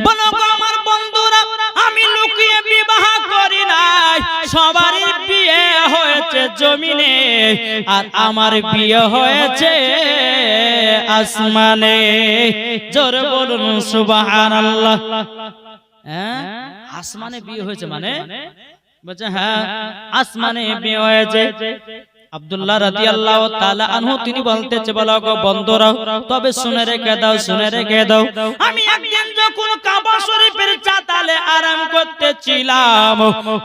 বলো গো আমার বন্ধুরা, আমি লুকিয়ে বিবাহ করি নাই, সবারই বিয়ে হয়েছে জমিনে আর আমার বিয়ে হয়েছে আসমানে। জোরে বলুন সুবহানাল্লাহ। হ্যাঁ, আসমানে বিয়ে হয়েছে মানে বলছে হ্যাঁ আসমানে বিয়ে হয়েছে। আব্দুল্লাহ রাদিয়াল্লাহু তাআলা আনহু তিনি বলতেছে, বলো গো বন্ধুরা, তবে শুনে রেখে দাও, শুনে রেখে দাও, আমি একদিন যখন কাবা শরীফের চাতালে আরাম করতেছিলাম,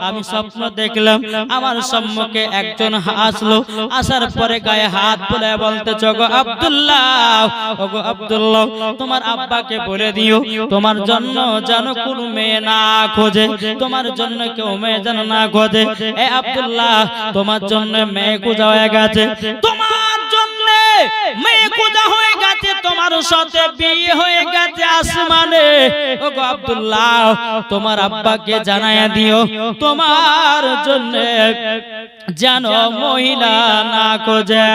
আমি স্বপ্ন দেখলাম আমার সম্মুখে একজন আসলো, আসার পরে গায়ে হাত বুলিয়ে বলতেছে, গো আব্দুল্লাহ, ও গো আব্দুল্লাহ, তোমার আব্বাকে বলে দিও তোমার জন্য যেন কোনো মেয়ে না খোঁজে, তোমার জন্য কেউ মেয়ে যেন না খোঁজে। এ আব্দুল্লাহ, তোমার জন্য মেয়ে খোঁজা হয়ে গেছে, তোমার জন্য মেয়ে খোঁজা হয়ে গেছে, তোমার সাথে বিয়ে হয়ে গেছে আসমানে। ও গো আব্দুল্লাহ, তোমার আব্বাকে জানায়া দিও তোমার জন্য যেন মহিলা না খোঁজে।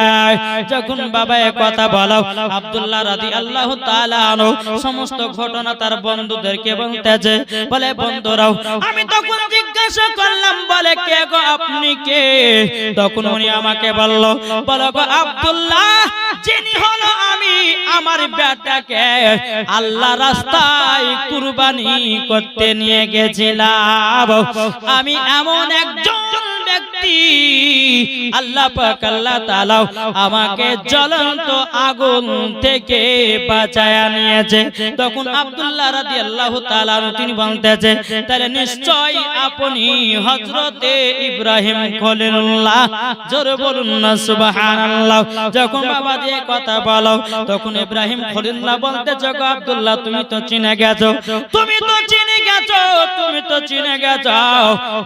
যখন বাবা এ কথা বলো, আব্দুল্লাহ রাদিয়াল্লাহু তাআলা আনহু সমস্ত ঘটনা তার বন্ধুদেরকে বলতেছে, বলে বন্ধুরাও, আমি তখন জিজ্ঞাসা করলাম, বলে কে গো আপনি কে? তখন উনি আমাকে বলল, বলো গো আব্দুল্লাহ, যিনি হলো আমি আমার বেটাকে আল্লাহ রাস্তায় কুরবানি করতে নিয়ে গেছিলাম। আমি এমন একজন ব্যক্তি, আল্লাহ পাক আল্লাহ তাআলা আমাকে জ্বলন্ত আগুন থেকে বাঁচায়া নিয়েছে। তখন আব্দুল্লাহ রাদিয়াল্লাহু তাআলা তিনি বলতেছে, তাহলে নিশ্চয় আপনি হযরতে ইব্রাহিম খলিলুল্লাহ। জোরে বলুন না সুবহানাল্লাহ। যখন বাবা দিয়ে কথা বলো, তখন ইব্রাহিম খলিলুল্লাহ বলতেছে, গো আব্দুল্লাহ, তুমি তো চিনে গেছো, তুমি তো চিনে গেছো, তুমি তো চিনে গেছো।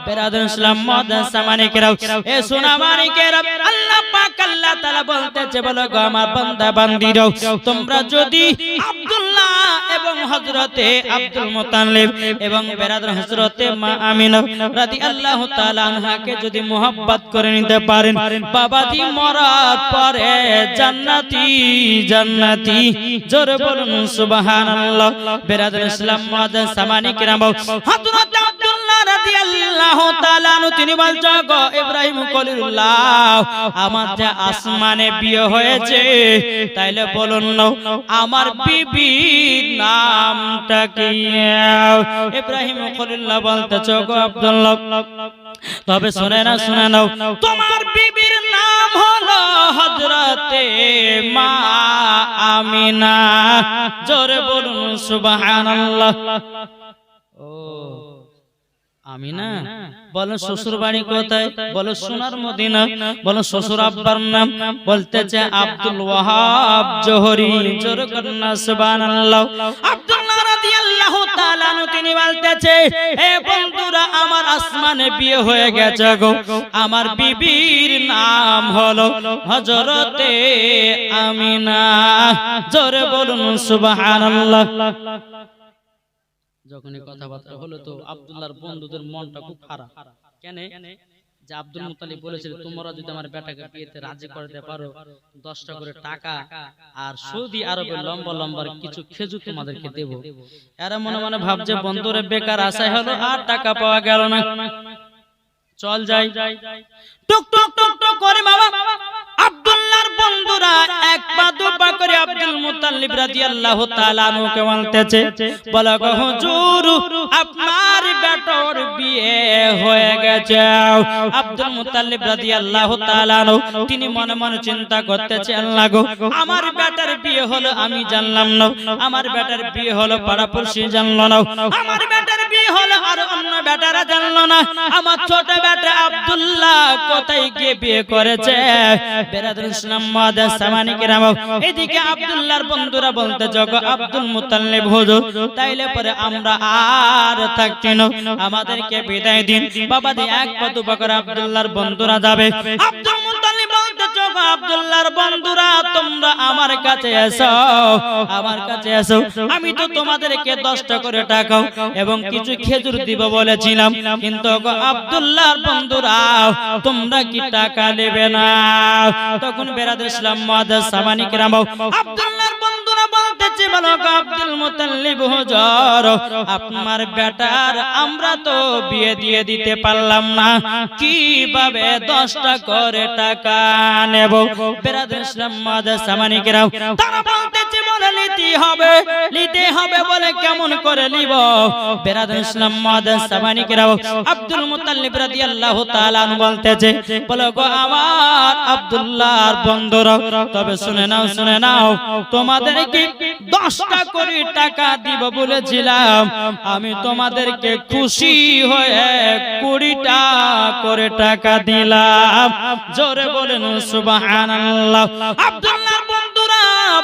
বেরাদুল ইসলাম মাদান সামানিকেরাও, এ সোনা মানিকেরা, আল্লাহ পাক আল্লাহ তাআলা বলতেছে, বলো গো আমার বান্দা বান্দীরাও, তোমরা যদি আব্দুল্লাহ এবং হযরতে আব্দুল মুতাল্লিব এবং বেরাদর হযরতে মা আমিনা রাদিয়াল্লাহু তাআলা আনহাকে যদি মোহাব্বত করে নিতে পারেন, বাবাজি মরার পরে জান্নাতি জান্নাতি। জোরে বলুন সুবহানাল্লাহ। বেরাদর ইসলাম মাদান সামানিকেরাও, হযরত আব্দুল্লাহ রাদিয়াল্লাহু তাআলা আনহু তিনি বলছেন, গো ইব্রাহিম খলিলুল্লাহ, আমার যে আসমানে বিয়ে হয়েছে, তাইলে বলুন না আমার বিবির নামটা কি? ইব্রাহিম খলিলুল্লাহ বলতেছে, গো আব্দুল্লাহ, তবে শুনে না, শুনে নাও, তোমার বিবির নাম হলো হযরতে মা আমিনা। জোরে বলুন সুবহানাল্লাহ। ও আমিনা, বলো শ্বশুর বাড়ি কোথায়? বলো সোনার মদিনা। বলো শ্বশুর আব্বার নাম? বলতেছে আব্দুল ওয়াহাব জোহরি। জোরে করুন সুবহানাল্লাহ। আব্দুল্লাহ রাদিয়াল্লাহু তাআলা তিনি বলতেছে, এ বন্ধুরা, আমার আসমানে বিয়ে হয়ে গেছে গো, আমার বিবির নাম হলো হযরতে আমিনা। জোরে বলুন সুবহানাল্লাহ। যখন এই কথাবার্তা হলো, তো আব্দুল্লাহর বন্ধুদের মনটা খুব খারাপ। কেন? যে আব্দুল মুত্তালিব বলেছিল, তোমরা যদি আমার বেটাকে বিয়েতে রাজি করতে পারো, 10টা করে টাকা আর সৌদি আরবে লম্বা লম্বা কিছু খেজুর তোমাদেরকে দেব। এরা মনে মনে ভাবছে, বন্ধুরে বেকার আশায় হলো, আর টাকা পাওয়া গেল না, চল যাই। টুক টুক টুক টুক করে বাবা আব্দুল্লাহর বন্ধুরা এক পা দু পা করে আব্দুল মুত্তালিব রাদিয়াল্লাহু তাআলা আনহুকে বলতেছে, বলো গো হুজুর, আপনার বেটার বিয়ে হয়ে গেছে। আব্দুল মুত্তালিব রাদিয়াল্লাহু তাআলা আনহু তিনি মনে মনে চিন্তা করতেছে, আল্লাহ গো, আমার বেটার বিয়ে হলো আমি জানলাম না, আমার বেটার বিয়ে হলো পাড়াপড়শি জানলো না, আমার বেটার বিয়ে হলো আর অন্য বেটারা জানলো না, আমার ছোট বেটা আব্দুল্লাহ কোথায় গিয়ে বিয়ে করেছে? বেরাদুল ইসলাম মাদান সামানিকেরাও, এদিকে আব্দুল্লাহর বন্ধুরা বলতে, জগ আব্দুল মুত্তালিব হুজুর, তাইলে পরে আমরা আর থাকছি না, আমাদেরকে বিদায় দিন। বাবা দি এক পা দু পা করে আব্দুল্লাহর বন্ধুরা যাবে। আব্দুল মুত্তালিব বলতে, জগ আব্দুল্লাহর বন্ধুরা, তোমরা আমার কাছে এসো, আমার কাছে এসো, আমি তো তোমাদেরকে 10টা করে টাকা এবং কিছু খেজুর দিব বলেছিলাম, কিন্তু আব্দুল্লাহর বন্ধুরা, তোমরা কি টাকা নেবে না? তখন বেরাদুল ইসলাম মাদান সামানিকেরাও, আব্দুল্লাহর বন্ধুরা বলতে, বলতেছে বলো আব্দুল মুতাল্লিব হুজুর আপনার বেটার আমরা তো বিয়ে দিয়ে দিতে পারলাম না, কিভাবে 10টা করে টাকা নেব? বিরাদর ইসলাম মাদার সামানিকেরাও তারা বলতেছে বলে নিতে হবে বলে কেমন করে নিব? বিরাদর ইসলাম মাদার সামানিকেরাও আব্দুল মুতাল্লিব রাদিয়াল্লাহু তাআলা আনহু বলতেছে বলো গো আমার আব্দুল্লাহর বন্ধুরা, তবে শুনে নাও তোমাদেরকে 10টা করে টাকা দিব বলেছিলাম, আমি তোমাদেরকে খুশি হয়ে 20টা করে টাকা দিলাম। জোরে বলেন সুবহানাল্লাহ। আব্দুল্লাহর বন্ধুরা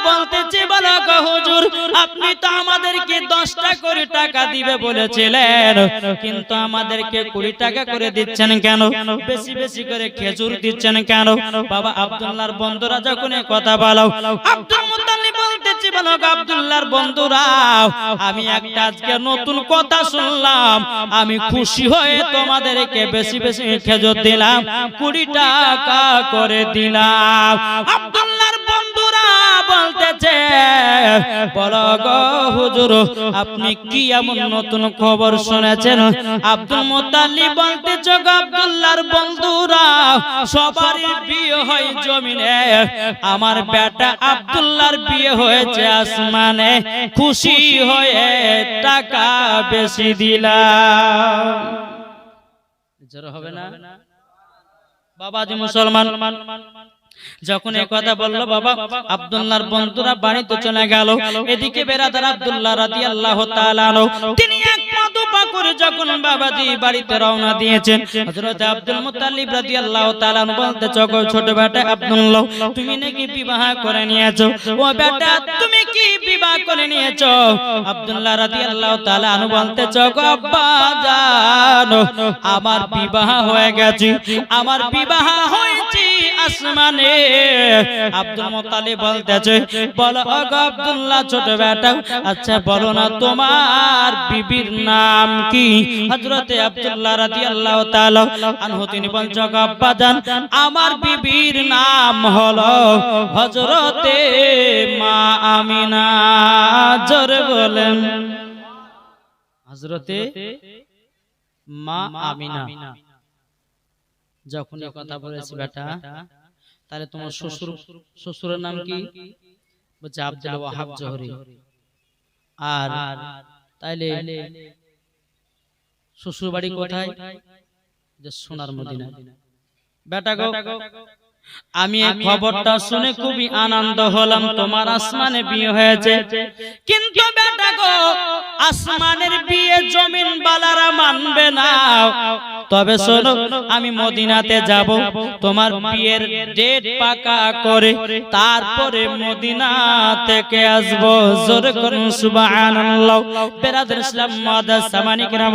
বলতেছে বলো গো হুজুর আপনি তো আমাদেরকে 10টা করে টাকা দিবে বলেছিলেন, কিন্তু আমাদেরকে 20 টাকা করে দিচ্ছেন কেন? বেশি বেশি করে খেজুর দিচ্ছেন কেন? বাবা আব্দুল্লাহর বন্ধুরা যখন এই কথা বলো, আব্দুল মুতাল্লিব বলতেছে বলো আব্দুল্লাহর বন্ধুরা আমি একটা আজকে নতুন কথা শুনলাম, আমি খুশি হয়ে তোমাদেরকে বেশি বেশি খেজুর দিলাম, 20 টাকা করে দিলাম। আব্দুল্লাহর বন্ধুরা বলতেছে বলো গো হুজুর আপনি কি এমন নতুন খবর শুনেছেন? আব্দুল মুতাল্লিব বলতেছে গো আব্দুল্লাহর বন্ধুরা সবারই বিয়ে হয় জমিনে, আমার বেটা আব্দুল্লাহর বিয়ে হয়েছে আসমানে, খুশি হয়ে টাকা বেশি দিলাম। জোরে হবে না বাবাজি মুসলমান? যখন এই কথা বললো বাবা আব্দুল্লাহর বন্ধুরা বাড়িতে চলে গেল। এদিকে বেরাদার আব্দুল্লাহ রাদিয়াল্লাহু তাআলা তিনি এক পা দুপা করে যখন বাবাজি বাড়িতে রওনা দিয়েছেন, হযরত আব্দুল মুত্তালিব রাদিয়াল্লাহু তাআলা বলতেছে গো ছোট বেটা আব্দুল্লাহ তুমি নাকি বিবাহ করে নিয়েছো? ও বেটা তুমি কি বিবাহ করে নিয়েছো? আব্দুল্লাহ রাদিয়াল্লাহু তাআলা বলতেছে গো আব্বা জানো আমার বিবাহ হয়ে গেছে, আমার বিবাহ হয়েছে আসমানে। আব্দুল মুত্তালিব বলতেছে বলো ওগো আব্দুল্লাহ ছোট বেটা আচ্ছা বলো না তোমার বিবির নাম কি? হযরতে আব্দুল্লাহ রাদিয়াল্লাহু তাআলা আনহু তিনি বলছেন গো আব্বা জান আমার বিবির নাম হলো হযরতে মা আমিনা। জোরে বলেন হযরতে মা আমিনা। যখন এই কথা বলেছি বেটা তাহলে তোমার শ্বশুরের নাম কি? বলছে আব্দুল ওয়াহাব জোহরি। আর তাইলে শ্বশুর বাড়ি কোথায়? যে সোনার মদিনা। বেটা গো আমি এই খবরটা শুনে খুবই আনন্দ হলাম, তোমার আসমানে বিয়ে হয়েছে, কিন্তু বেটা গো আসমানের বিয়ে জমিন বালারা মানবে না। তবে শোনো আমি মদিনাতে যাব, তোমার বিয়ের ডেট পাকা করে তারপরে মদিনা থেকে আসব। জোরে করুন সুবহানাল্লাহ। বেরাদার ইসলাম মাদার সামানিকেরাম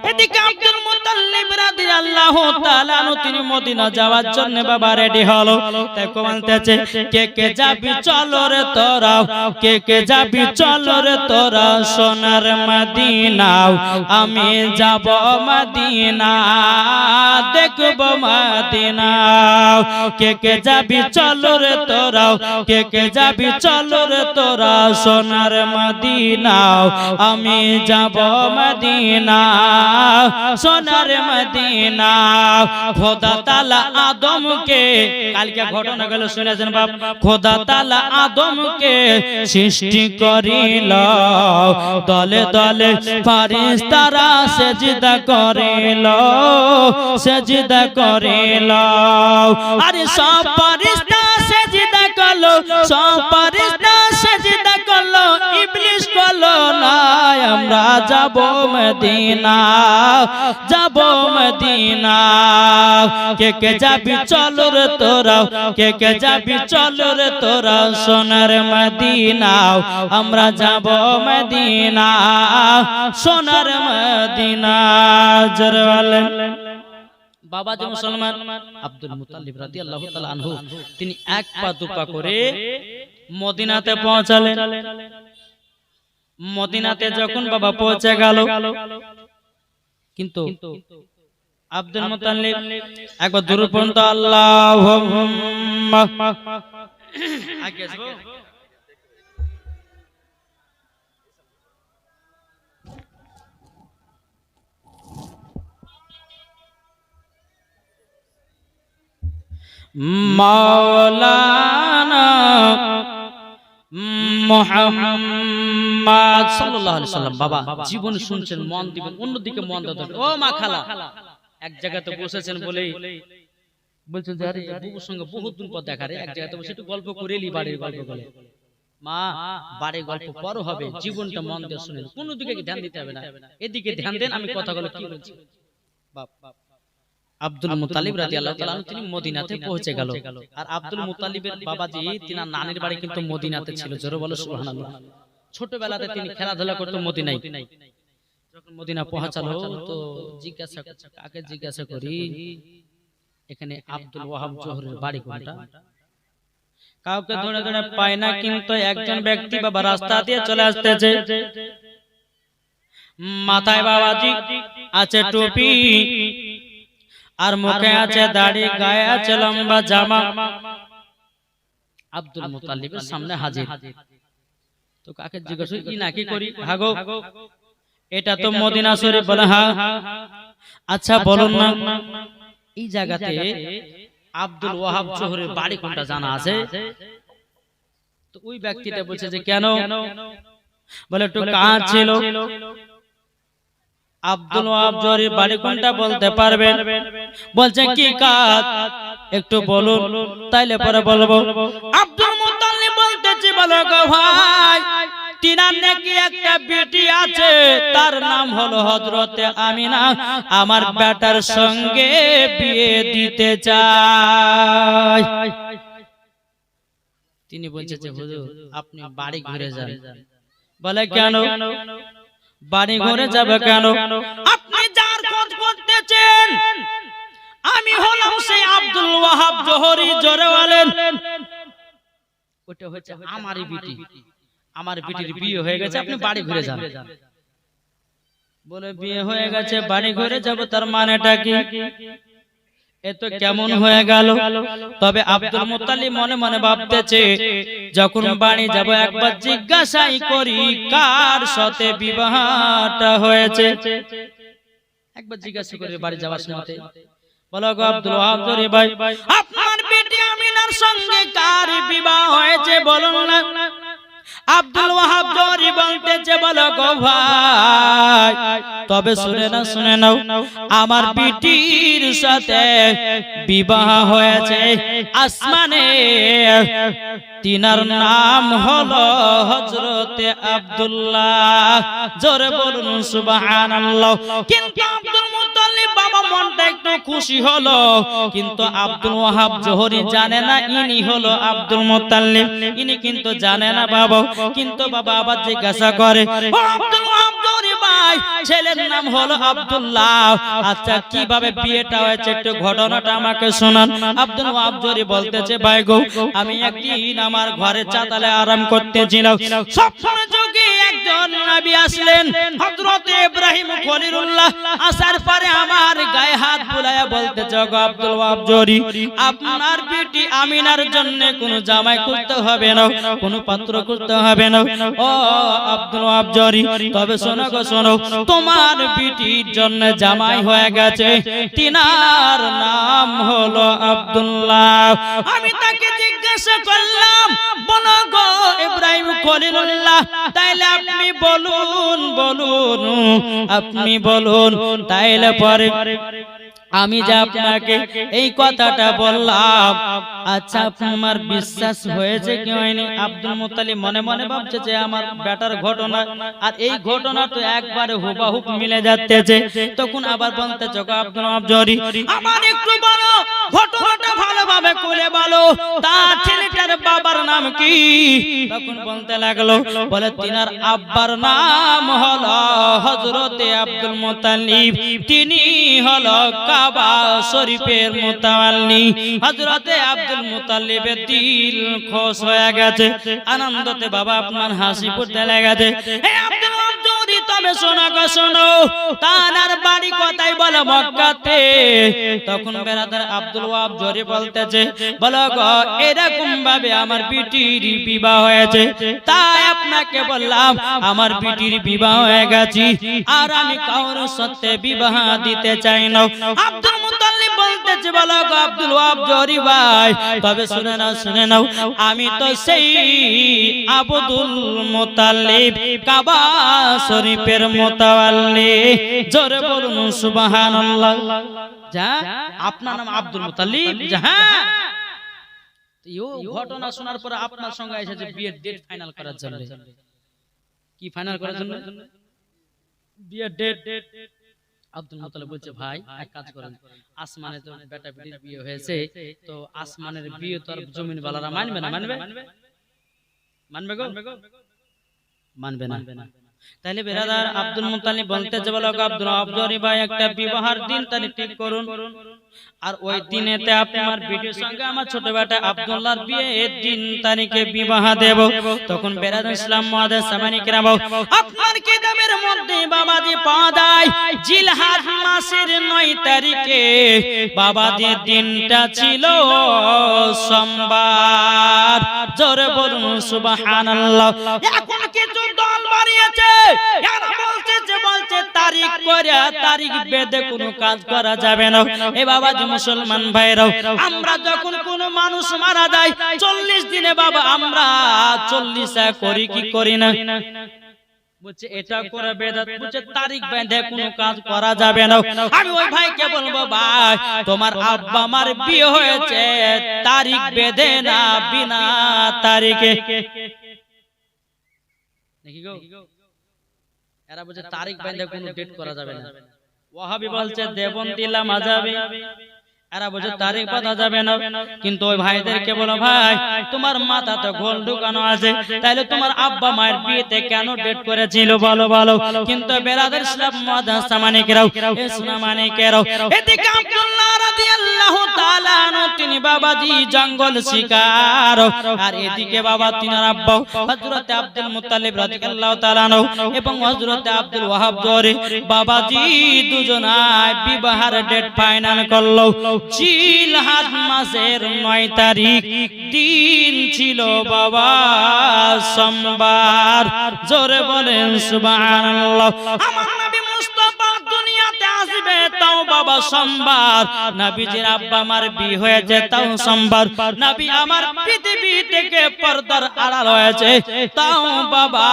এদিকে আব্দুল মুত্তালিব রাদিয়াল্লাহু তাআলা তিনি মদিনা যাওয়ার জন্য বাবা রেডি হলো। তাই বলতেছে কে কে যাবি চলো রে তোরা, কে কে যাবি চলো রে তোরা সোনার মদিনা, আমি যাব মদিনা দেখব মদিনা। কে কে যাবি চলো রে তোরা, কে কে যাবি চলো রে তোরা সোনার মদিনা, আমি যাব মদিনা সোনার মদিনা। খোদা তাআলা আদমকে কালকে ঘটনা গেল শুনেছেন বাপ, খোদা তাআলা আদমকে সৃষ্টি করিল, দলে দলে ফেরেশতারা সিজদা করিল, সিজদা করিল। আরে সব ফেরেশতা সিজদা করলো, সব ফেরেশতা সিজদা করলো, ইবলিস করলো না। আমরা যাব মদিনা, যাব মদিনা। কে কে যাবি চলো রে তোরা, কে কে যাবি চলো রে তোরা সোনার মদিনা, আমরা যাব মদিনা সোনার মদিনা। জোরে বলেন বাবাজি মুসলমান। আব্দুল মুত্তালিব রাদিয়াল্লাহু তাআলা আনহু তিনি এক পা দুপা করে মদিনাতে পৌঁছালেন। মদিনাতে যখন বাবা পৌঁছে গেল, কিন্তু আব্দুল মুত্তালিব একবার দূর পর্যন্ত আল্লাহুম্মা আগে আসবো মাওলানা মুহাম্মদ সাল্লাল্লাহু আলাইহি সাল্লাম। বাবা জীবন শুনছেন, মন দিবেন, অন্যদিকে মন দাও। ও মা খালা এক জায়গাতে বসেছেন বলেই বলছেন যে আরে বুবুর সঙ্গে বহুত দিন পর দেখা রে, এক জায়গাতে বসে একটু গল্প করেলি, বাড়ির গল্প করে। মা বাড়ির গল্প পর হবে, জীবনটা মন দিয়ে শুনেন, কোন দিকে ধ্যান দিতে হবে না, এদিকে ধ্যান দেন। আমি কথাগুলো কি বলছি। আব্দুল মুত্তালিব রাদিয়াল্লাহু তাআলা তিনি মদিনাতে পৌঁছে গেল। আর আব্দুল মুত্তালিবের বাবাজি তিনার নানির বাড়ি কিন্তু মদিনাতে ছিল। জোরে বলো সুবহানাল্লাহ। ছোটবেলাতে তিনি খেলাধুলা করতে মদিনায়। যখন মদিনা পৌঁছালো তো কাকে জিজ্ঞাসা করি এখানে আব্দুল ওয়াহাব জোহরের বাড়ি কোনটা? কাউকে ধরে ধরে পায় না, কিন্তু একজন ব্যক্তি বাবা রাস্তা দিয়ে চলে আসতেছে। মাথায় বাবাজি আছে টুপি, আর মুখে আছে দাড়ি, গায়ে আছে লম্বা জামা। আব্দুল মুত্তালিবের সামনে হাজির। তো কাকে জিজ্ঞাসা কি নাকি করি? হাগো এটা তো মদিনা শরীফ। বলে হ্যাঁ। আচ্ছা বলুন না এই জায়গাতে আব্দুল ওয়াহাব জোহরের বাড়ি কোনটা জানা আছে? তো ওই ব্যক্তিটা বলছে যে কেন? বলে একটু কাজ ছিল। আব্দুল ওয়াহাব জোহরের বাড়ি কোনটা বলতে পারবেন? বলছে কি কাজ একটু বলুন, তাইলে পরে বলবো। আব্দুল মুত্তালিব বলতেছে বলো গো ভাই, তিনার নাকি একটা বেটি আছে, তার নাম হলো হযরতে আমিনা। আমার বেটার সঙ্গে বিয়ে দিতে চাই। তিনি বলছে যে হুজুর আপনি বাড়ি ঘুরে যান। বলে কেন? বাড়ি ঘুরে যাবে কেন? আপনি যার খোঁজ করতেছেন আমি হলাম সেই আব্দুল ওয়াহাব জোহরি। জোরে বলেন। ওটা হচ্ছে আমারই বেটি, আমার বেটির বিয়ে হয়ে গেছে, আপনি বাড়ি ঘুরে যান। বলে বিয়ে হয়ে গেছে বাড়ি ঘুরে যাব, তার মানেটা কি? এত কেমন হয়ে গেল? তবে আব্দুল মুত্তালিব মনে মনে ভাবতেছে যখন বাড়ি যাব একবার জিজ্ঞাসাই করি কার সাথে বিবাহটা হয়েছে। একবার জিজ্ঞাসা করে বাড়ি যাওয়ার সময় বলো গো আব্দুল ওয়াহাব জোহরি ভাই, আপনার বেটি আমিনার সঙ্গে কার বিবাহ হয়েছে বলুন না। আব্দুল ওয়াহাব জোহরি বলতেছে বলো গো ভাই, তবে শুনে নাও আমার বেটির সাথে বিবাহ হয়েছে আসমানে, তিনার নাম হলো হযরতে আব্দুল্লাহ। জোরে বলুন সুবহানাল্লাহ। কিন্তু আব্দুল মুত্তালিব বাবা মনটা একটু খুশি হলো, কিন্তু আব্দুল ওয়াহাব জোহরি জানে না ইনি হলো আব্দুল মুত্তালিব, ইনি কিন্তু জানে না বাবা। কিন্তু বাবা আবার জিজ্ঞাসা করে ও আব্দুল ওয়াহাব জোহরি ভাই, ছেলের নাম হলো আব্দুল্লাহ, আচ্ছা কিভাবে বিয়েটা হয়েছে একটু ঘটনাটা আমাকে শোনান। আব্দুল ওয়াহাব জোহরি বলতেছে ভাই গো, আমি একদিন আমার ঘরে চাতালে আরাম করতেছিলাম, স্বপ্নে যোগে একজন নবী আসলেন হযরতে ইব্রাহিম খলিলুল্লাহ। আসার পরে আমার গায়ে হাত বুলায়া বলতেছে গো আব্দুল ওয়াহাব জোহরি, আপনার বেটি আমিনার জন্য কোনো জামাই করতে হবে না, কোনো পাত্র করতে হবে না। ও আব্দুল ওয়াহাব জোহরি তবে শোনো গো শোনো, তোমার বেটির জন্য জামাই হয়ে গেছে, তিনার নাম হলো আব্দুল্লাহ। আমি তাকে জিজ্ঞাসা করলাম বলো গো ইব্রাহিম খলিলুল্লাহ, তাইলে আপনি বলুন আপনি বলুন, তাইলে পরে আমি যে আপনাকে এই কথাটা বললাম, আচ্ছা আপনার বিশ্বাস হয়েছে কি হয়নি? আব্দুল মুত্তালিব মনে মনে ভাবছে যে আমার বেটার ঘটনা আর এই ঘটনা তো একবারে হুবহু মিলে যাচ্ছে। তখন আবার বলতে চোখা আব্দুল ওয়াহাব জোহরি আমার একটু বলো ঘটনাটা ভালোভাবে খুলে বলো, তার ছেলেটার বাবার নাম কি? তখন বলতে লাগলো বলে তিনার আব্বার নাম হলো হযরতে আব্দুল মুত্তালিব, তিনি হলো কাবা শরীফের মুতাওয়াল্লি। হযরতে আব্দুল মুত্তালিবের দিল খুশ হয়ে গেছে, আনন্দতে বাবা আপনার হাসি ফুটতে লেগেছে। হে আব্দুল ওয়াহাব জোহরি তবে শোনো গো শোনো, তার বাড়ি কোথায় বলো? মক্কাতে। তখন বেরাদার আব্দুল ওয়াহাব জোহরি বলতেছে বলো গো এরকম ভাবে আমার বেটির বিবাহ হয়েছে, তাই আপনাকে বললাম আমার বেটির বিবাহ হয়ে গেছে আর আমি কারোর সাথে বিবাহ দিতে চাই না। আব্দুল মুত্তালিব বলতেছে, বলো গো আব্দুল ওয়াহাব জহরি ভাই, তবে শুনে নাও, আমি তো সেই আব্দুল মুত্তালিব, কাবা শরীফের মুতাওয়াল্লি। জোরে বলুন সুবহানাল্লাহ। যা আপনার নাম আব্দুল মুত্তালিব? হ্যাঁ। ঘটনা শোনার পরে আপনার সঙ্গে এসেছে বিয়ের ডেট ফাইনাল করার জন্য। কি ফাইনাল করার জন্য? বিয়ের ডেট। আব্দুল মুত্তালিব বলছে, ভাই এক কাজ করেন, আসমানে তো বেটা বেটির বিয়ে হয়েছে, তো আসমানের বিয়ে তো আর জমিন ওয়ালারা মানবে না? মানবে গো? মানবে না। তাহলে বেরাদার আব্দুল মুত্তালিব বলতে যে, বলো আব্দুল ওয়াহাব জহরি ভাই, একটা বিবাহের দিন তারিখ ঠিক করুন, আর ওই দিনেতে আপনার বিটির সঙ্গে আমার ছোট বেটা আব্দুল্লাহর বিয়ে, এই দিন তারিখে বিবাহ দেব। তখন বেরাদার ইসলাম মুআদ্দাস সামানি কিরাম, আপনার কিতাবের মধ্যে বাবাজি পাওয়া যায় জিলহজ মাসের 9 তারিখে বাবাজি দিনটা ছিল সোমবার। জোরে বলুন সুবহানাল্লাহ। এখন কিছু দল বাড়িয়েছে, এরা বলছে তারিখ করে, তারিখ বেঁধে কোনো কাজ করা যাবে না। এ বাবাজি মুসলমান ভাইরাও, আমরা যখন কোনো মানুষ মারা যায় 40 দিনে বাবা আমরা 40 করি কি করি না? বলছে এটা করে বেদাত, বলছে তারিখ বেঁধে কোনো কাজ করা যাবে না। আমি ওই ভাইকে বলবো, ভাই তোমার আব্বা আমার বিয়ে হয়েছে তারিখ বেঁধে না, বিনা তারিখে। দেখি গো, এরা বলছে তারিখ বেঁধে কোনো ডেট করা যাবে না। ওয়াহাবি বলছে দেবন্দি মাযহাবি, এরা বলছে তারিখ বাঁধা যাবে না। কিন্তু ওই ভাইদেরকে বলো, ভাই তোমার মাথাতে গোল ঢুকানো আছে, তাহলে তোমার আব্বা মায়ের বিয়েতে কেন ডেট করেছিল বলো? কিন্তু বেরাদার ইসলাম মুআদ্দাস সামানিকেরাও, ইসলামানিকেরাও, এদিকে আব্দুল্লাহ রাদিয়াল্লাহু তাআলা আনহু তিনি বাবাজি জঙ্গল শিকার, আর এদিকে বাবা তিনার আব্বা হযরত আব্দুল মুত্তালিব রাদিয়াল্লাহু তাআলা আনহু এবং হযরত আব্দুল ওয়াহাব জহরি বাবাজি দুজনায় বিবাহের ডেট ফাইনাল করলো। জিলহজ মাসের 9 তারিখ, দিন ছিল বাবা সোমবার। জোরে বলেন সুবহানাল্লাহ। আমার নবী মুস্তাফা দুনিয়াতে আসবে তাও বাবা সোমবার, নবীজির আব্বা আমার বিয়ে হয়েছে তাও সোমবার, নবী আমার পৃথিবী থেকে পর্দার আড়াল হয়েছে তাও বাবা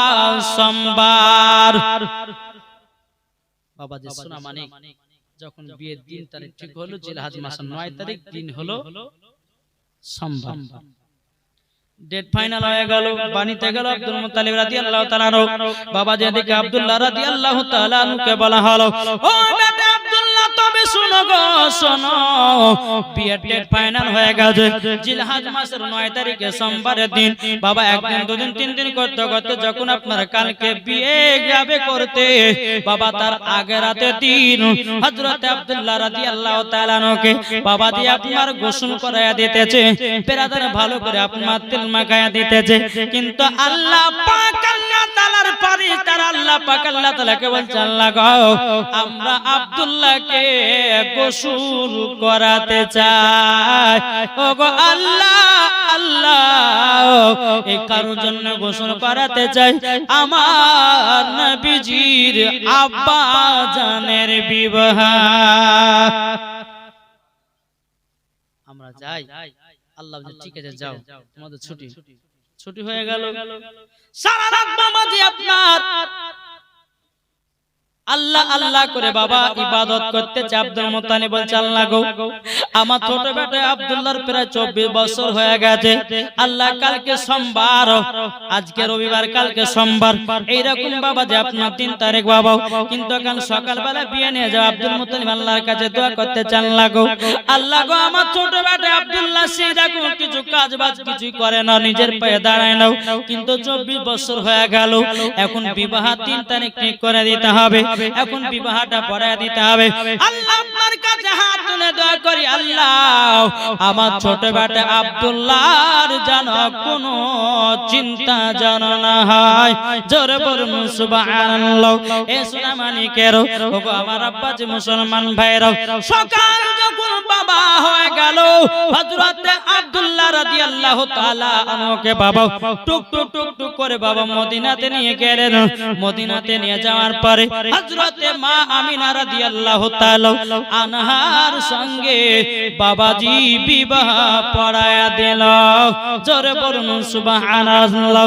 সোমবার। বাবা যে সোনা মানিক যখন বিয়ের দিন তারিখ ঠিক হলো, জিলহজ মাসের 9 তারিখ, দিন হলো সোমবার, ডেট ফাইনাল হয়ে গেল। বাণীতে গেল আব্দুল মুত্তালিব রাদিয়াল্লাহু তাআলা আনহু, বাবা যেদিকে আব্দুল্লাহ রাদিয়াল্লাহু তাআলা আনহুকে বলা হলো, ও বেটা আব্দুল্লাহ তবে শুনো গো, শোনো, বিয়ের ডেট ফাইনাল হয়ে গেছে, জিলহজ মাসের 9 তারিখে সোমবারের দিন। বাবা একদিন দুদিন তিন দিন করতে করতে যখন আপনার কালকে বিয়ে যাবে করতে, বাবা তার আগের রাতে দিন হযরত আব্দুল্লাহ রাদিয়াল্লাহু তাআলা আনহুকে বাবা দিয়ে আপনার গোসল করায়া দিতেছে, বেরাদার ভালো করে আপনার তেল মাখায়া দিতেছে। কিন্তু আল্লাহ পাক আল্লাহ তাআলার ফেরেশতারা আল্লাহ পাক আল্লাহ তাআলাকে বলছে, আল্লাহ গো আমরা আব্দুল্লাহকে গোসল করাতে চাই। ওগো আল্লাহ, আল্লাহ এই কারোর জন্য গোসল করাতে চাই, আমার নবীজির আব্বা জানের বিবাহ। আমরা যাই, আল্লাহ বলে ঠিক আছে যাও, তোমাদের ছুটি হয়ে গেল। সারা রাত বাবাজি আপনার আল্লাহ আল্লাহ করে বাবা ইবাদত করতেছে। আব্দুল মুত্তালিব বলছে, আল্লাহ গো আমার ছোট বেটা আব্দুল্লাহর প্রায় 24 বছর হয়ে গেছে, আল্লাহ কালকে সোমবার, আজকে রবিবার, কালকে সোমবার, এইরকম বাবা যে আপনার 3 তারিখ বাবা, কিন্তু কাল সকালবেলা বিয়ে নিয়ে যাও। আব্দুল মুত্তালিব আল্লাহর কাছে দোয়া করতে চান, আল্লাহ গো আমার ছোট বেটা আব্দুল্লাহ সেরকম কিছু কাজ বাজ কিছুই করে না, নিজের পায়ে দাঁড়ায় না, কিন্তু 24 বছর হয়ে গেল, এখন বিবাহ 3 তারিখ ঠিক করে দিতে হবে, এখন বিবাহটা পড়ায় দিতে হবে। আল্লাহ আপনার কাছে হাত তুলে দোয়া করি, আল্লাহ আমার ছোট বেটা আব্দুল্লাহর যেন কোনো চিন্তা যেন না হয়। জোরে বলুন সুবহানাল্লাহ। এ সোনা মানিকেরও, ওগো আমার আব্বা যে মুসলমান ভাইরাও, সকাল যখন বাবা হয়ে গেল, হযরত আব্দুল্লাহ রাদিয়াল্লাহু তাআলা আনহুকে বাবা টুক টুক টুক টুক করে বাবা মদিনাতে নিয়ে গেলেন। মদিনাতে নিয়ে যাওয়ার পরে হযরতে মা আমিনা রাদিয়াল্লাহু তাআলা আনহার সঙ্গে বাবাজি বিবাহ পড়ায়া দিল। জোরে বলুন সুবহানাল্লাহ।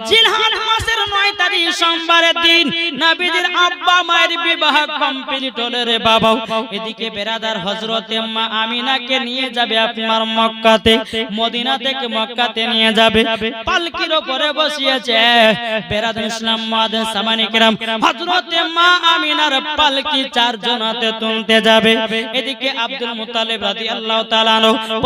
জিলহজ মাসের 9 তারিখ সোমবারের দিন নবীজির আব্বা মায়ের বিবাহ কমপ্লিট হলো রে বাবা। এদিকে বেরাদার হযরতে মা আমিনাকে নিয়ে যাবে আপনার মক্কাতে, মদিনা থেকে মক্কাতে নিয়ে যাবে। পালকির উপরে বসিয়েছে বেরাদার ইসলাম মুআদ্দিন সামানি কিরাম। হযরতে মা আমিনার পালকি 4 জনাতে তুলতে যাবে। এদিকে আব্দুল মুত্তালিব রাদিয়াল্লাহু তাআলা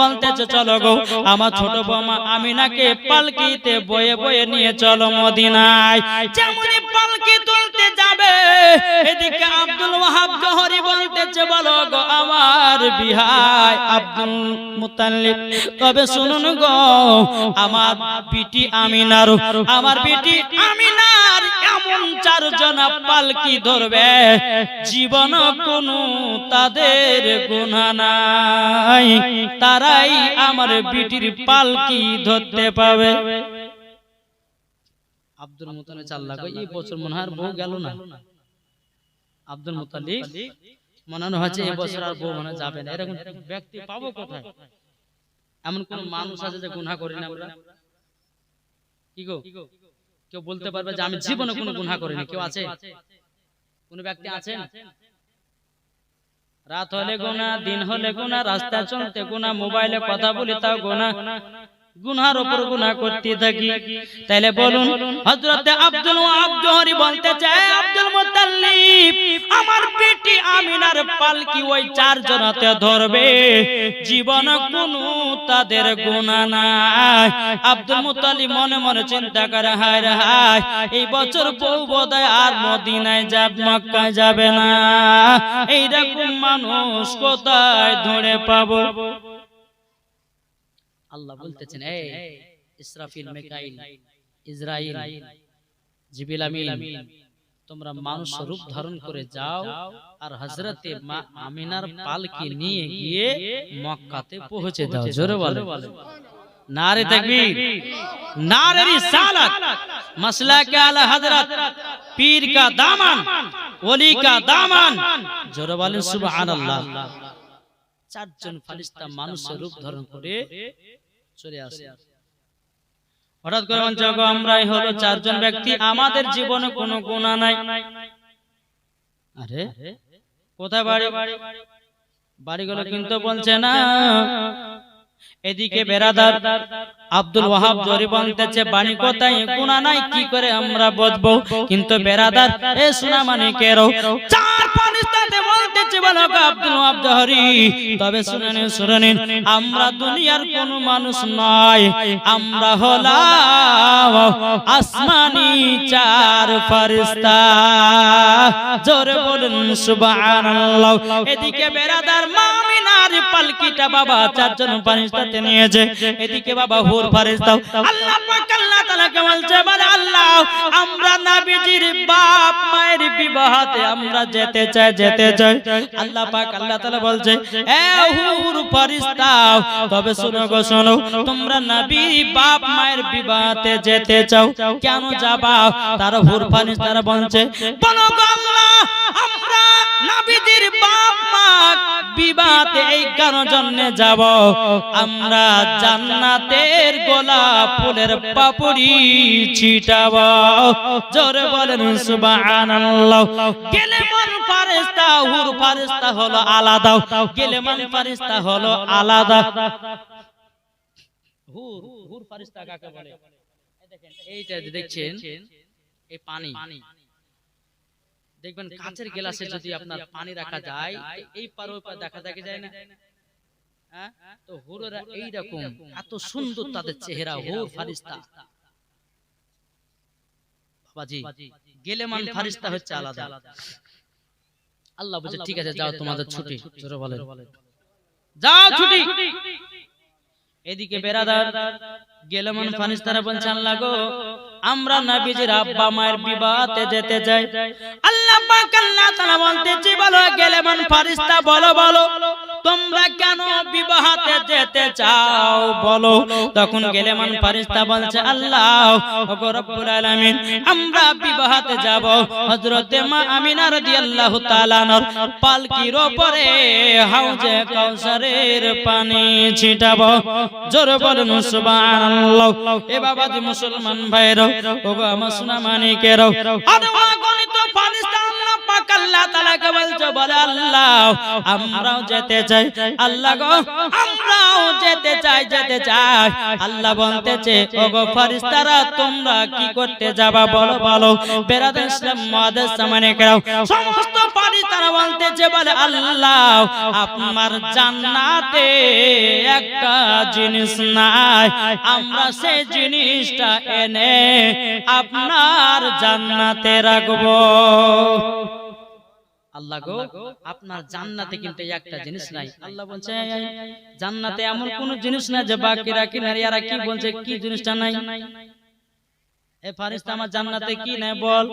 বলতেছে চলো গো আমার ছোট বৌমা আমিনাকে পালকিতে বয়ে বয়ে নিয়ে চলো মদিনায়। যেমনই পালকি তুলতে যাবে এদিকে আব্দুল ওয়াহাব জোহরি বলতেছে বলো গো আমার বিহাই আব্দুল মুত্তালিব, তবে শুনুন গো আমার বিটি আমিনার এমন 4 জনা পালকি ধরবে জীবন কোনো তাদের গুনাহ নাই, তারাই আমার বিটির পালকি ধরতে পাবে। আব্দুল মুত্তালিব চাল্লা কই এই বছর মনে হয় বউ গেল না। আব্দুল মুত্তালিব মনে হচ্ছে এই বছর আর বউ মনে যাবে না। এরকম ব্যক্তি পাবো কোথায়? এমন কোন মানুষ আছে যে গুনাহ করি না আমরা? কি গো কেউ বলতে পারবে যে আমি জীবনে কোনো গুনাহ করিনি? কেউ আছে? কোন ব্যক্তি আছেন? রাত হলে গুনাহ, দিন হলে গুনাহ, রাস্তায় চলতে গুনাহ, মোবাইলে কথা বলি তাও গুনাহ, গুনার উপর গুনাহ করতে থাকি। তাইলে বলুন হযরতে আব্দুল ওয়াহাব জোহরি বলতে চায় আব্দুল মুত্তালিব আমার বেটি আমিনার পালকি ওই 4 জনাতে ধরবে জীবন কোনো তাদের গুনাহ নাই। আব্দুল মুত্তালিব মনে মনে চিন্তা করে হায় রে হায় এই বছর বউ বোধহয় আর মদিনায় যাবে, মক্কায় যাবে না। এইরকম মানুষ কোথায় ধরে পাবো? আল্লাহ বলতেছেন এই ইসরাফিল, মিকাইল, ইসরাইল, জিবরিল আমিন তোমরা মানুষ রূপ ধারণ করে যাও আর হযরতে মা আমিনার পালকি নিয়ে গিয়ে মক্কাতে পৌঁছে দাও। জোরে বলো নারে তাকবীর, নারে রিসালাত, মাসলাকে আলা হযরত, পীর কা দামান, ওলি কা দামান। জোরে বলেন সুবহানাল্লাহ। 4 জন ফেরেশতা মানুষের রূপ ধারণ করে চলে আসে। হঠাৎ করে বলছে আমরাই হলো 4 জন ব্যক্তি, আমাদের জীবনে কোনো গুনাহ নাই। আরে কোথায় বাড়ি? বাড়িগুলো কিন্তু বলছে না। এদিকে বেরাদার আব্দুল ওয়াহাব জোহরি বলতেছে বাড়ি কোথায়, গুনাহ নাই, কি করে আমরা বুঝবো? কিন্তু বেরাদার এ সোনা মানিকেরও 4 ফেরেশতাতে বলতেছে বলো আব্দুল ওয়াহাব জোহরি তবে শুনেন আমরা দুনিয়ার কোনো মানুষ নয়, আমরা হলাম আসমানি 4 ফেরেশতা। জোরে বলুন সুবহানাল্লাহ। এদিকে বেরাদার আমিনার পালকিটা বাবা 4 জন ফেরেশতাতে নিয়েছে। এদিকে বাবা হুর ফেরেশতা আল্লাহ পাক আল্লাহ তাআলাকে বলছে বলে আল্লাহ আমরা নবীজির বাপ মায়ের বিবাহতে আমরা যেতে চাই। আল্লাহ পাক আল্লাহ তাআলা বলছে এ হুর ফেরেশতা তবে শোনো গো শোনো, তোমরা নবীর বাপ মায়ের বিবাহতে যেতে চাও, কেন যাবা? তারা হুর ফেরেশতারা বলছে বলো গো আল্লাহ আমরা নবীজির বাপ মা বিবাহতে এই জন্য যাব, আমরা জান্নাতের গোলাপ ফুলের পাপড়ি ছিটাবো। জোরে বলেন সুবহানাল্লাহ। গেলেমান ফেরেশতা হুর ফেরেশতা হলো আলাদা, গেলেমান ফেরেশতা হলো আলাদা। হুর ফেরেশতা কাকে বলে? দেখেন এইটা দেখছেন এই পানি, দেখবেন কাঁচের গ্লাসে যদি আপনার পানি রাখা যায় এই পার ওই পার দেখা যায় না? তো হুররা এইরকম এত সুন্দর তাদের চেহারা। হুর ফেরেশতা বাবাজি, গেলেমান ফেরেশতা হচ্ছে আলাদা। আল্লাহ বলে ঠিক আছে যাও তোমাদের ছুটি। জোরে বলেন যাও ছুটি। এদিকে বেরাদার গেলেমান ফেরেশতারা বলছে আল্লাহ গো আমরা নবীজির আব্বা মায়ের বিবাহতে যেতে চাই। আল্লাহ পাক আল্লাহ তাআলা বলতেছে বলো গেলেমান ফেরেশতা বলো তোমরা কেন বিবাহতে যেতে চাও বলো। তখন গেলেমান ফেরেশতা বলছে আল্লাহ ওগো রব্বুল আলামিন আমরা বিবাহতে যাব হযরতে মা আমিনা রাদিয়াল্লাহু তাআলা আনহার পালকির উপরে হাউজে কাউসারের পানি ছিটাবো। জোরে বলুন সুবহানাল্লাহ। এ বাবাজি মুসলমান ভাইরা ওগো আমার সোনা মানিকেরা অগণিত ফেরেশতা আল্লাহ পাক আল্লাহ তাআলাকে বলছে বলে আল্লাহ আমরাও যেতে চাই। আল্লাহ গো আমরাও যেতে চাই। আল্লাহ বলতেছে ওগো ফেরেশতারা তোমরা কি করতে যাবা বলো বলো। বেরাদার ইসলাম মুআদ্দাস সামানিকেরা সমস্ত ফেরেশতারা বলতেছে বলে আল্লাহ আপনার জান্নাতে একটা জিনিস নাই, আমরা সেই জিনিসটা এনে আপনার জান্নাতে রাখবো। আল্লাহ গো আপনার জান্নাতে কিন্তু একটা জিনিস নাই। আল্লাহ বলছে জান্নাতে এমন কোন জিনিস না যে বাকিরা কি নারীরা কি বলছে কি জিনিসটা নাই। এ ফেরেশতা আমার জান্নাতে কি নাই বল।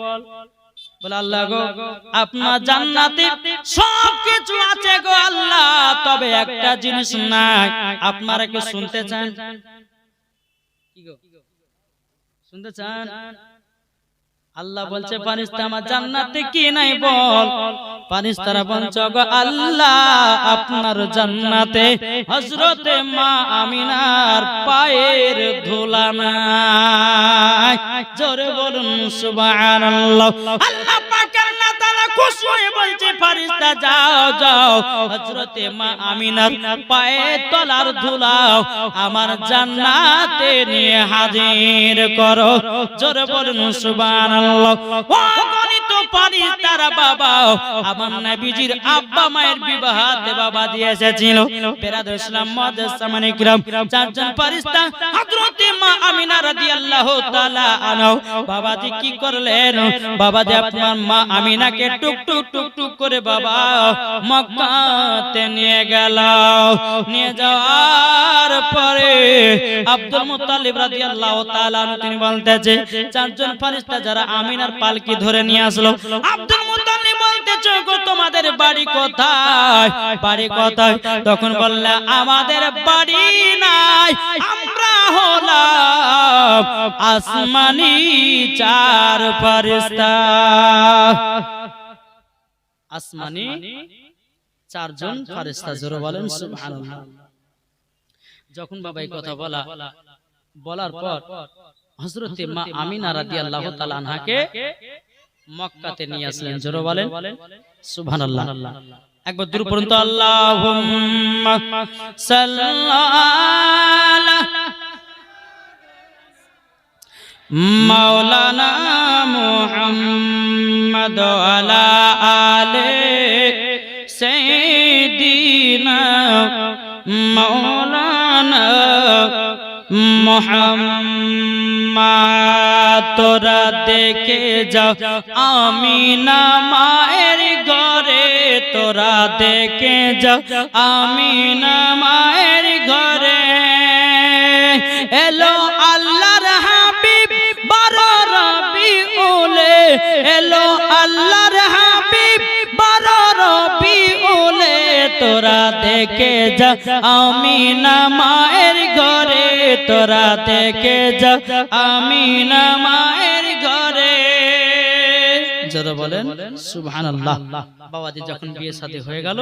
বলে আল্লাহ গো আপনার জান্নাতে সবকিছু আছে গো আল্লাহ, তবে একটা জিনিস নাই। আপনারা কি শুনতে চান? কি গো শুনতে চান? আল্লাহ বলছে ফেরেশতা আমার জান্নাতে কি নাই বল। ফেরেশতারা বলছে গো আল্লাহ আপনার জান্নাতে হযরতে মা আমিনার পায়ের ধুলা নাই। জোরে বলুন সুবহানাল্লাহ। আল্লাহ পাক আল্লাহ তাআলা খুশি হয়ে বলছে ফেরেশতা যাও যাও হযরতে মা আমিনার পায়ের তলার ধুলা আমার জান্নাতে নিয়ে হাজির করো। জোরে বলুন সুবহানাল্লাহ। অগণিত ফেরেশতারা বাবা আমার নবীজির আব্বা মায়ের বিবাহতে বাবা দিয়ে এসেছিল। বেরাদার ইসলাম মুআদ্দাস সামানিকরাম চারজন ফেরেশতা হযরতে মা আমিনা রাদিয়াল্লাহু তাআলা আনহা বাবাজি কি করলেন, বাবাজি আপনার মা আমিনাকে টুক টুক টুক টুক করে বাবা মক্কাতে নিয়ে গেল। নিয়ে যাওয়ার পরে আব্দুল মুত্তালিব রাদিয়াল্লাহু তাআলা তিনি বলতেছে চারজন ফেরেশতা যারা আমিনার পালকি ধরে নিয়ে আসলো, আব্দুল মুত্তালিব বলতেছে গো তোমাদের বাড়ি কোথায়? বাড়ি কোথায়? তখন বললে আমাদের বাড়ি নাই, আমরা হলাম আসমানি চার ফেরেশতা। আসমানি চারজন ফেরেশতা। জোরে বলেন সুবহানাল্লাহ। যখন বাবা এই কথা বলার পর হযরতে মা আমিনা রাদিয়াল্লাহু তাআলা আনহাকে মক্কাতে নিয়ে আসলেন। জোরে বলেন সুবহানাল্লাহ। একবার দূর পর্যন্ত আল্লাহুম্মা সাল্লাল্লাহু মাওলানা মুহাম্মদ আলা আলে সাইয়্যিদিনা মাওলানা মুহাম্মদ। তোরা দেখে যাও আমিনা মায়ের ঘরে, তোরা দেখে যাও আমিনা মায়ের ঘরে এলো আল্লাহর হাবিব বারো রবিউলে, এলো আল্লাহর হাবিব বারো রবিউলে। তোরা দেখে যা আমিনা মায়ের ঘরে, তোরা দেখে যা আমিনা মায়ের ঘরে। যারা বলেন সুবহানাল্লাহ। বাবাজি যখন বিয়ে শাদী হয়ে গেল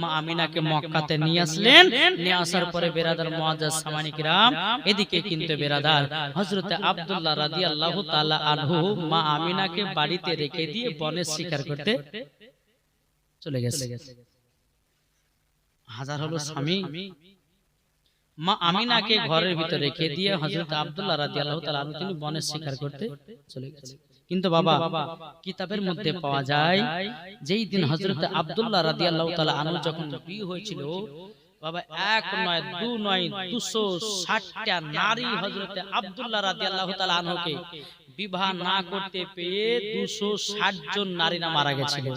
মা আমিনাকে মক্কাতে নিয়ে আসলেন। নিয়ে আসার পরে বেরাদার মুআজ্জাজ সামানি কিরাম এদিকে কিন্তু বেরাদার হযরতে আব্দুল্লাহ রাদিয়াল্লাহু তাআলা আনহু মা আমিনাকে বাড়িতে রেখে দিয়ে বনের শিকার করতে চলে গেছে। হাজার হলো স্বামী মা আমিনাকে ঘরের ভিতরে রেখে দিয়ে হযরত আব্দুল্লাহ রাদিয়াল্লাহু তাআলা আনহু তিনি বনের শিকার করতে চলে গেছে। কিন্তু বাবা কিতাবের মধ্যে পাওয়া যায় যেই দিন হযরত আব্দুল্লাহ রাদিয়াল্লাহু তাআলা আনহু যখন বিয়ে হয়েছিল বাবা এক নয় দু নয় 260টা নারী হযরত আব্দুল্লাহ রাদিয়াল্লাহু তাআলা আনহুকে বিবাহ না করতে পেয়ে 260 জন নারীরা মারা গেছিল।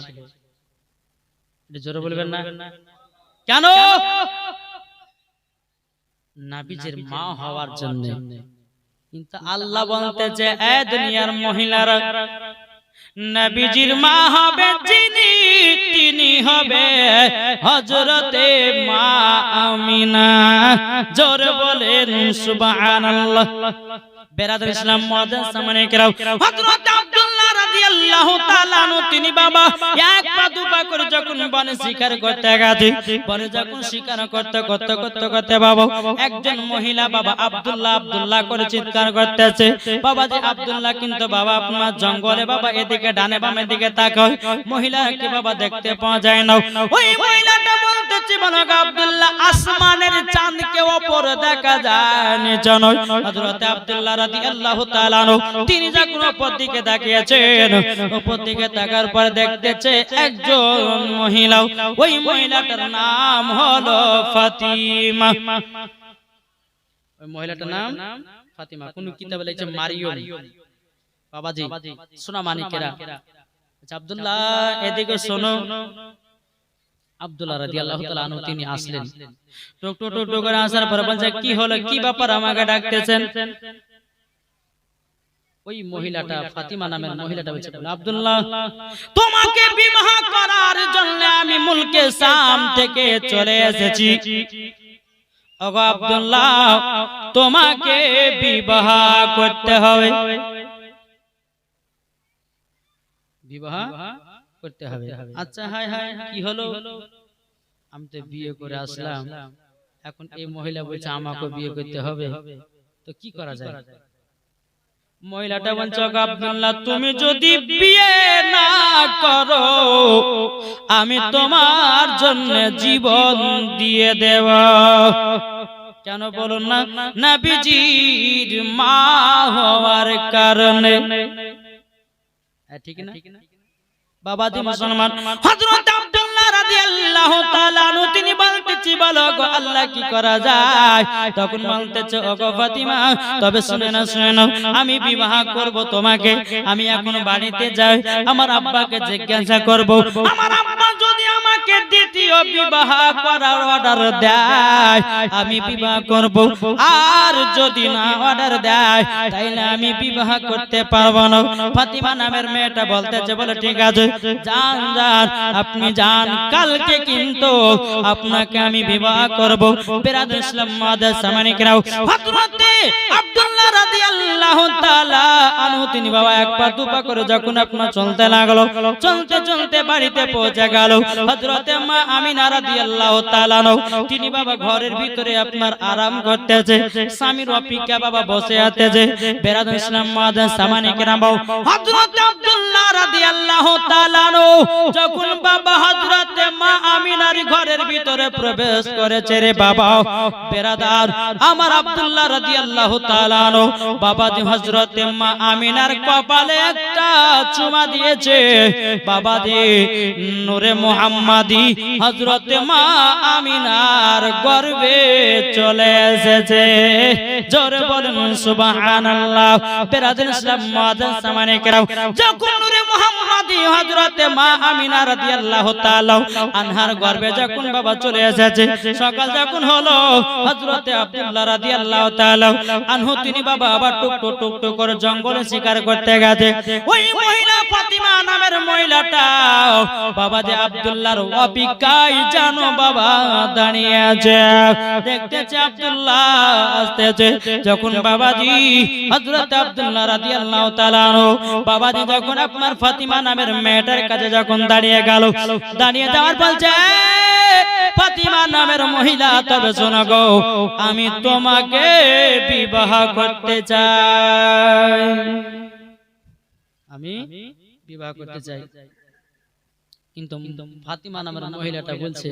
এটা জোরে বলবেন না কেন? নবীজির মা হওয়ার জন্য। কিন্তু আল্লাহ বলতেছে এ দুনিয়ার মহিলারা নবীজির মা হবে যিনি তিনি হবে হযরতে মা আমিনা। জোরে বলেন সুবহানাল্লাহ। বেরাদর ইসলাম মুআজ্জাজ সামনে কেরাও, হযরত আব্দুল্লাহ রাদিয়াল্লাহু তাআলা আনহু তিনি বাবা এক পা দুপা করে যখন বনে শিকার করতে গেছে, বনে যখন শিকার করতে বাবা একজন মহিলা বাবা আব্দুল্লাহ করে চিৎকার করতেছে। বাবা যে আব্দুল্লাহ কিন্তু বাবা আপনার জঙ্গলে বাবা এদিকে ডানে বামে দিকে তাকায়, মহিলাকে বাবা দেখতে পাওয়া যায় না। ওই মহিলাটা বলতেছে বলো আব্দুল্লাহ আসমানের চাঁদকে উপরে দেখা যায় নিচে নয়। হযরত আব্দুল্লাহ রাদিয়াল্লাহু তাআলা আনহু তিনি যখন উপর দিকে তাকিয়েছেন, উপর দিকে তাকার পর দেখতেছে একজন মহিলা, ওই মহিলাটার নাম হলো ফাতিমা। ওই মহিলাটার নাম ফাতিমা, কোন কিতাবে লেখছে মারিয়ম। বাবাজি সোনা মানিকেরা, আব্দুল্লাহ এদিকে শোনো। আব্দুল্লাহ রাদিয়াল্লাহু তাআলা আনহু তিনি আসলেন, টুক টুক টুক করে আসার পর বলছে কি হলো, কি ব্যাপার আমাকে ডাকতেছেন? ওই মহিলাটা ফাতিমা নামের মহিলাটা বলছে আব্দুল্লাহ তোমাকে বিবাহ করার জন্য আমি মুলকে শাম থেকে চলে এসেছি। ওগো আব্দুল্লাহ তোমাকে বিবাহ করতে হবে, বিবাহ করতে হবে। আচ্ছা হায় হায় কি হলো, আমি তো বিয়ে করে আসলাম, এখন এই মহিলা বলছে আমাকে বিয়ে করতে হবে, তো কি করা যায়? মহিলাটা বলছে আব্দুল্লাহ তুমি যদি বিয়ে না করো আমি তোমার জন্য জীবন দিয়ে দেব। কেন বলুন না, নবীজির মা হওয়ার কারণে। ঠিক না বাবাজি মুসলমান? হযরত আব্দুল্লাহ রাদিয়াল্লাহু তাআলা আনহু তিনি বলতেছি বলো গো আল্লাহ কি করা যায়? তখন বলতেছে ওগো ফাতিমা তবে শুনে নাও আমি বিবাহ করব তোমাকে, আমি এখন বাড়িতে যাই আমার আব্বাকে জিজ্ঞাসা করব, আমার আব্বা যদি আমাকে দ্বিতীয় বিবাহ করার অর্ডার দেয় আমি বিবাহ করব, আর যদি না অর্ডার দেয় তাইলে আমি বিবাহ করতে পারবো না। ফাতিমা নামের মেয়েটা বলতেছে বলে ঠিক আছে যান যান আপনি যান, কালকে কিন্তু আপনাকে আমি বিবাহ করব। বেরাদর ইসলাম মুআজ্জাজ সামনে কেরাও, হযরত আব্দুল্লাহ রাদিয়াল্লাহু তাআলা আনহু তিনি বাবা এক পা দুপা করে যখন আপনার চলতে লাগলো, চলতে চলতে বাড়িতে পৌঁছে গেল। হযরত মা আমিনা রাদিয়াল্লাহু তাআলা আনহু তিনি বাবা ঘরের ভিতরে আপনার আরাম করতেছে, স্বামীর অপেক্ষা বাবা বসে আছে। বেরাদর ইসলাম মুআজ্জাজ সামনে কেরাও, হযরত আব্দুল্লাহ রাদিয়াল্লাহু তাআলা আনহু যখন বাবা হযরত মা আমিনার ঘরের ভিতরে প্রবেশ করেছে রে বাবা বেরাদার আমার আব্দুল্লাহ রাদিয়াল্লাহু তাআলা আনহু বাবাজি হযরত মা আমিনার কপালে একটা চুমা দিয়েছে। বাবাজি নূরে মুহাম্মাদি হযরত মা আমিনার গর্ভে চলে এসেছে। জোরে বলুন সুবহানাল্লাহ। বেরাদর ইসলাম মুআজ্জাজ সামনে কেরাও, যখন নূরে মুহাম্মাদি হযরত মা আমিনা রাদিয়াল্লাহু তাআলা আনহার গর্ভে যখন বাবা চলে এসেছে, সকাল যখন হলো হযরত আব্দুল্লাহ রাদিয়াল্লাহু তাআলা আনহু তিনি বাবা আবার টুক টুক টুক টুক করে জঙ্গলে শিকার করতে গেছে। ওই মহিলা ফাতিমা নামের মহিলাটা বাবা যে আব্দুল্লাহর অপেক্ষায় জানো বাবা দাঁড়িয়ে আছে, দেখতেছে আব্দুল্লাহ আসতেছে। যখন বাবাজি হযরত আব্দুল্লাহ রাদিয়াল্লাহু তাআলা আনহু বাবাজি যখন আপনার ফাতিমা নামের মেয়েটার কাছে যখন দাঁড়িয়ে গেল, দাঁড়িয়ে যাওয়ার বলছে ফাতিমা নামের মহিলা তবে শোনো গো আমি তোমাকে বিবাহ করতে চাই, আমি বিবাহ করতে চাই। কিন্তু ফাতিমা নামের মহিলাটা বলছে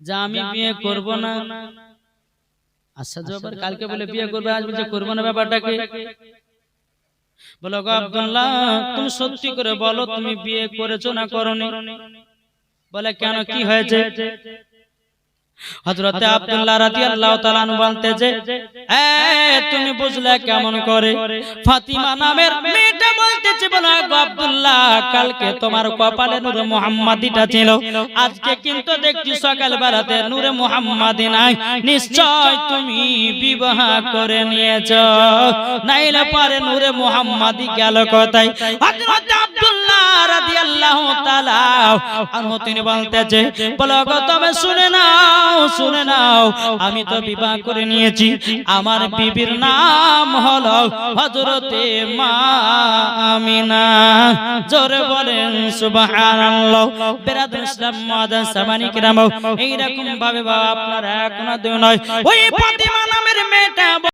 যে আমি বিয়ে করব না। আচ্ছা জবার কালকে বলে বিয়ে করবে, আজ বলছে করব না, ব্যাপারটাকে বলো গো আব্দুল্লাহ তুমি সত্যি করে বলো তুমি বিয়ে করেছো না করনি? বলে কেন কি হয়েছে? হযরত আব্দুল্লাহ রাদিয়াল্লাহু তাআলা আনহু বলতেছে তুমি বুঝলে কেমন করে? ফাতিমা নামের মেয়েটা বলতেছে বলে গো আব্দুল্লাহ কালকে তোমার কপালে নূরে মুহাম্মাদিটা ছিল, আজকে কিন্তু দেখছি সকাল বেলাতে নূরে মুহাম্মাদি নাই, নিশ্চয় তুমি বিবাহ করে নিয়েছো, নাইলে পারে নূরে মুহাম্মাদি গেল কোথায়? হযরত আব্দুল্লাহ আব্দুল্লাহ রাদিয়াল্লাহু তাআলা আনহু তিনি বলতেছে, বলো গো তবে শুনে নাও আমি তো বিবাহ করে নিয়েছি, আমার বিবির নাম হলো হযরতে মা আমিনা। জোরে বলেন সুবহানাল্লাহ। বিরাদর ইসলাম মুআজ্জাজ সামানি কিরাম, এইরকম ভাবে বাবা আপনারা এক না দুই নয়, ওই ফাতিমা নামের মেয়েটা